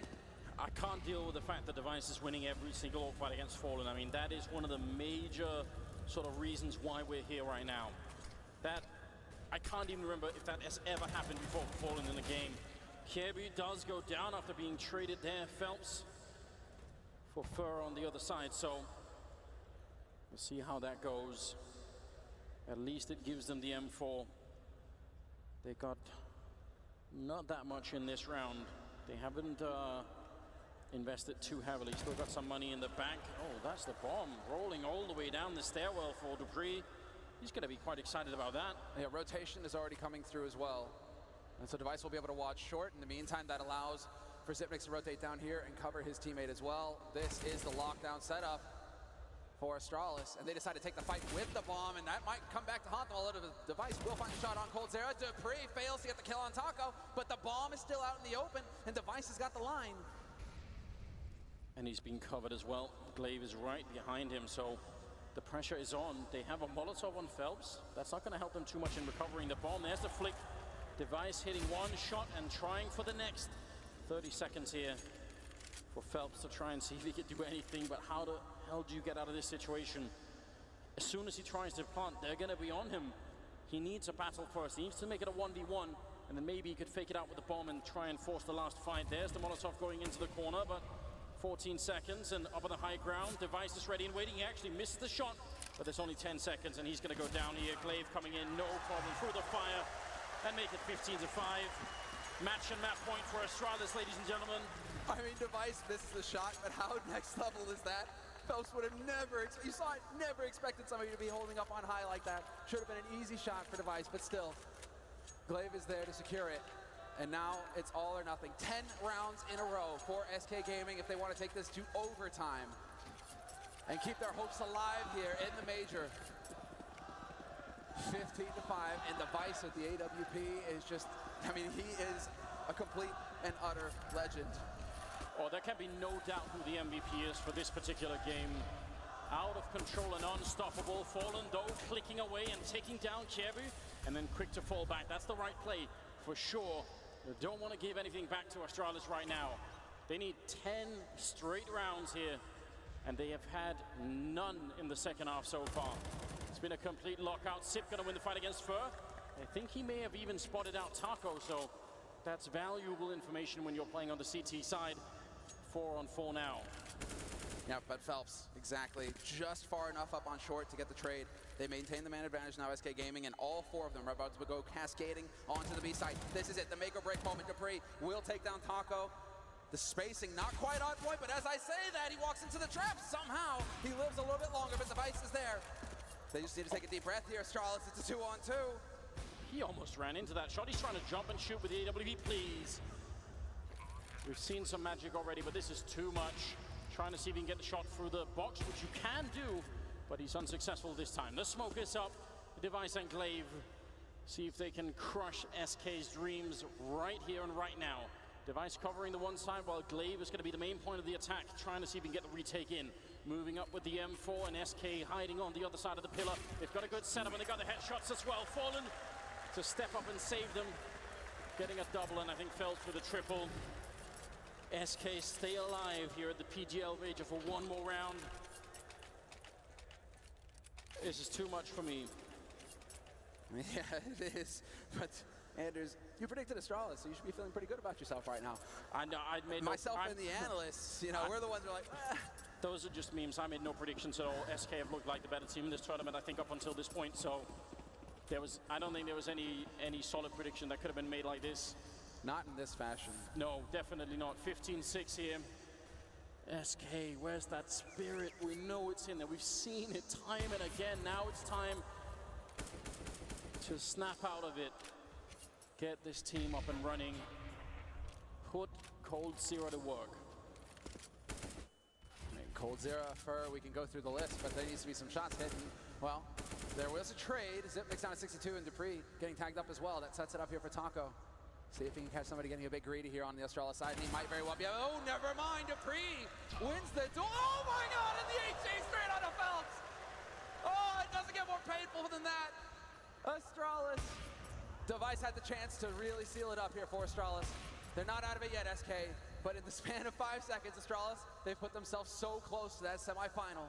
I can't deal with the fact that Device is winning every single orc fight against Fallen. I mean, that is one of the major sort of reasons why we're here right now. That, I can't even remember if that has ever happened before for Fallen in the game. Kirby does go down after being traded there. Phelps for Fur on the other side, so we'll see how that goes. At least it gives them the M4. They got not that much in this round. They haven't invested too heavily. Still got some money in the bank. Oh, that's the bomb rolling all the way down the stairwell for Dupree. He's going to be quite excited about that. Yeah, rotation is already coming through as well. And so Device will be able to watch short. In the meantime, that allows for Zipnix to rotate down here and cover his teammate as well. This is the lockdown setup for Astralis, and they decide to take the fight with the bomb, and that might come back to haunt them a little bit. Device will find a shot on Cold Zero. Dupree fails to get the kill on Taco, but the bomb is still out in the open, and Device has got the line. And he's been covered as well. Glaive is right behind him, so the pressure is on. They have a Molotov on Phelps. That's not going to help them too much in recovering the bomb. There's the flick. Device hitting one shot and trying for the next. 30 seconds here for Phelps to try and see if he could do anything, but how the hell do you get out of this situation? As soon as he tries to plant, they're going to be on him. He needs a battle first. He needs to make it a 1v1, and then maybe he could fake it out with the bomb and try and force the last fight. There's the Molotov going into the corner, but 14 seconds and up on the high ground. Device is ready and waiting. He actually misses the shot, but there's only 10 seconds, and he's going to go down here. Glaive coming in, no problem, through the fire, and make it 15-5. Match and map point for Astralis, ladies and gentlemen. I mean, Device misses the shot, but how next level is that? Phelps would have never, you saw it, never expected somebody to be holding up on high like that. Should have been an easy shot for Device, but still, Glaive is there to secure it. And now it's all or nothing. 10 rounds in a row for SK Gaming if they want to take this to overtime and keep their hopes alive here in the major. 15-5, and Device at the AWP is just, I mean, he is a complete and utter legend. Oh, there can be no doubt who the MVP is for this particular game. Out of control and unstoppable. Fallen, though, clicking away and taking down Kievu, and then quick to fall back. That's the right play for sure. They don't want to give anything back to Astralis right now. They need 10 straight rounds here, and they have had none in the second half so far. It's been a complete lockout. Sip gonna win the fight against Fur. I think he may have even spotted out Taco, so that's valuable information when you're playing on the CT side. 4-on-4 now. Yeah, but Phelps, exactly, just far enough up on short to get the trade. They maintain the man advantage now, SK Gaming, and all four of them are about to go cascading onto the B side. This is it, the make or break moment. Dupree will take down Taco. The spacing not quite on point, but as I say that, he walks into the trap. Somehow, he lives a little bit longer, but Device is there. They just need to take a deep breath here. Astralis, it's a 2-on-2. He almost ran into that shot. He's trying to jump and shoot with the AWP, please. We've seen some magic already, but this is too much. Trying to see if he can get the shot through the box, which you can do, but he's unsuccessful this time. The smoke is up. Device and Glaive see if they can crush SK's dreams right here and right now. Device covering the one side, while Glaive is going to be the main point of the attack, trying to see if he can get the retake in. Moving up with the M4 and SK hiding on the other side of the pillar. They've got a good setup and they've got the headshots as well. Fallen to step up and save them. Getting a double, and I think Phelps with a triple. SK stay alive here at the PGL major for one more round. This is too much for me. Yeah, it is. But Anders, you predicted Astralis, so you should be feeling pretty good about yourself right now. I know, I'd made myself and the analysts, you know, we're the ones who are like, eh. Those are just memes. I made no predictions at all. SK have looked like the better team in this tournament, I think, up until this point. So I don't think there was any solid prediction that could have been made like this. Not in this fashion. No, definitely not. 15-6 here. SK, where's that spirit? We know it's in there. We've seen it time and again. Now it's time to snap out of it. Get this team up and running. Put coldzera to work. coldzera, Fur, we can go through the list, but there needs to be some shots hidden. Well, there was a trade. Zip makes down at 62, and Dupree getting tagged up as well. That sets it up here for Taco. See if he can catch somebody getting a bit greedy here on the Astralis side, and he might very well be. Oh, never mind. Dupree wins the duel. Oh my God! And the HG straight on the Phelps. Oh, it doesn't get more painful than that. Astralis. Device had the chance to really seal it up here for Astralis. They're not out of it yet, SK. But in the span of 5 seconds, Astralis, they've put themselves so close to that semifinal.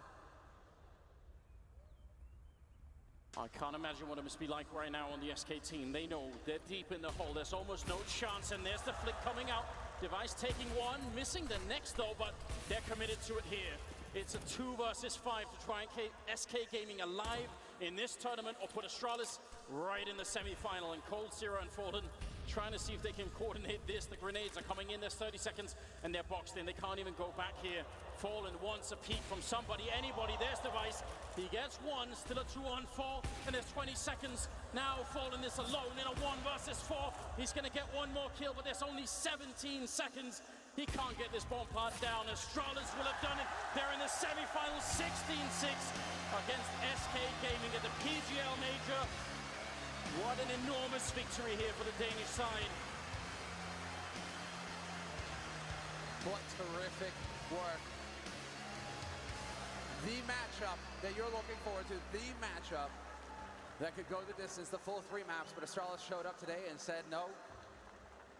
I can't imagine what it must be like right now on the SK team. They know they're deep in the hole. There's almost no chance, and there's the flick coming out. Device taking one, missing the next though, but they're committed to it here. It's a 2 versus 5 to try and keep SK Gaming alive in this tournament, or put Astralis right in the semi-final. And coldzera and Fallen trying to see if they can coordinate this. The grenades are coming in. There's 30 seconds, and they're boxed in. They can't even go back here. Fallen wants a peek from somebody, anybody. There's Device. He gets one, still a 2-on-4, and there's 20 seconds. Now Fallen is alone in a 1 versus 4. He's gonna get one more kill, but there's only 17 seconds. He can't get this bomb part down. Astralis will have done it. They're in the semi-final, 16-6 against SK Gaming at the PGL Major. What an enormous victory here for the Danish side. What terrific work. The matchup that you're looking forward to, the matchup that could go the distance, the full 3 maps, but Astralis showed up today and said, no,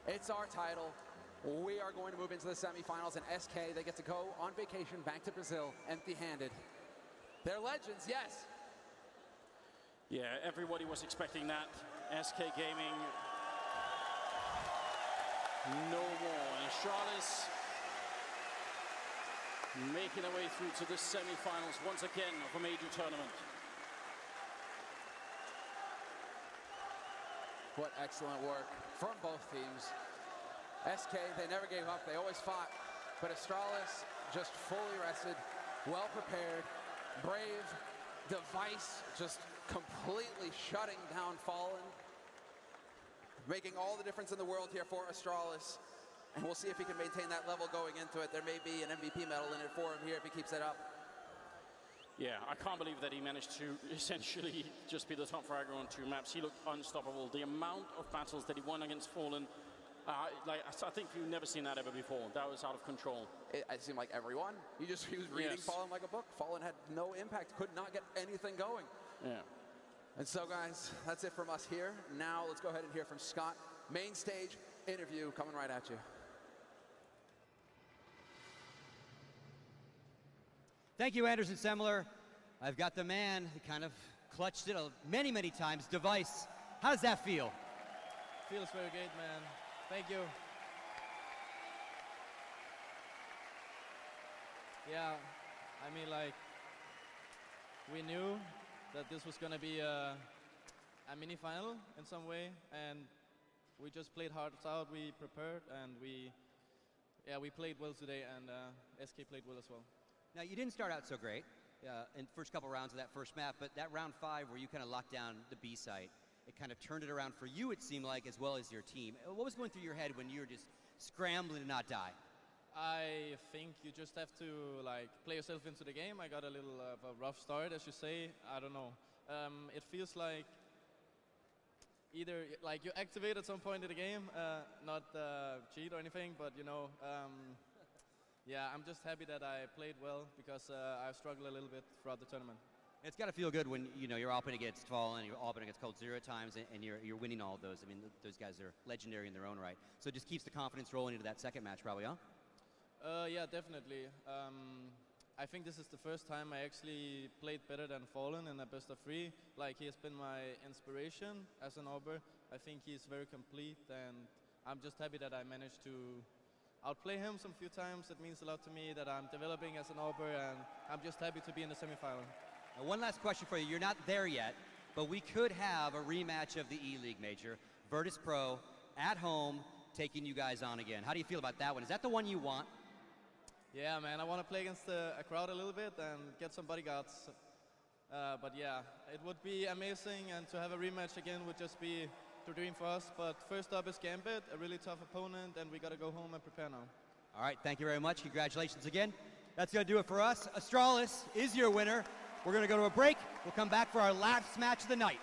it's our title. We are going to move into the semifinals, and SK, they get to go on vacation back to Brazil empty-handed. They're legends, yes. Yeah, everybody was expecting that. SK Gaming, no more. And Astralis making their way through to the semi-finals once again of a major tournament. What excellent work from both teams. SK, they never gave up. They always fought. But Astralis just fully rested. well prepared, brave, Device just completely shutting down Fallen, making all the difference in the world here for Astralis. And we'll see if he can maintain that level going into it. There may be an MVP medal in it for him here if he keeps it up. Yeah, I can't believe that he managed to essentially just be the top fragger on 2 maps. He looked unstoppable. The amount of battles that he won against Fallen, I think you've never seen that ever before. That was out of control. It seemed like everyone. He was reading Fallen like a book. Fallen had no impact, could not get anything going. Yeah. And so, guys, that's it from us here. Now let's go ahead and hear from Scott. Main stage interview coming right at you. Thank you, Anderson Semler. I've got the man who kind of clutched it many, many times, Device. How does that feel? Feels very good, man. Thank you. Yeah, I mean, like, we knew that this was going to be a mini-final in some way, and we just played hard out, we prepared, and we played well today, and SK played well as well. Now, you didn't start out so great in the first couple rounds of that first map, but that round 5 where you kind of locked down the B site, it kind of turned it around for you, it seemed like, as well as your team. What was going through your head when you were just scrambling to not die? I think you just have to like play yourself into the game. I got a little of a rough start, as you say. I don't know. It feels like either like you activate at some point in the game, not cheat or anything, but you know, yeah, I'm just happy that I played well because I've struggled a little bit throughout the tournament. It's got to feel good when you're up against Fallen, you're up against Cold Zero at times, and you're winning all of those. I mean, those guys are legendary in their own right. So it just keeps the confidence rolling into that second match, probably, huh? Yeah, definitely. I think this is the first time I actually played better than Fallen in a best of 3. Like, he has been my inspiration as an Auber. I think he's very complete, and I'm just happy that I managed to outplay him some few times. It means a lot to me that I'm developing as an Auber, and I'm just happy to be in the semifinal. Now, one last question for you. You're not there yet, but we could have a rematch of the E-League Major. Virtus Pro at home taking you guys on again. How do you feel about that one? Is that the one you want? Yeah, man, I want to play against a crowd a little bit and get some bodyguards. But yeah, it would be amazing, and to have a rematch again would just be the dream for us. But first up is Gambit, a really tough opponent, and we got to go home and prepare now. All right, thank you very much. Congratulations again. That's going to do it for us. Astralis is your winner. We're going to go to a break. We'll come back for our last match of the night.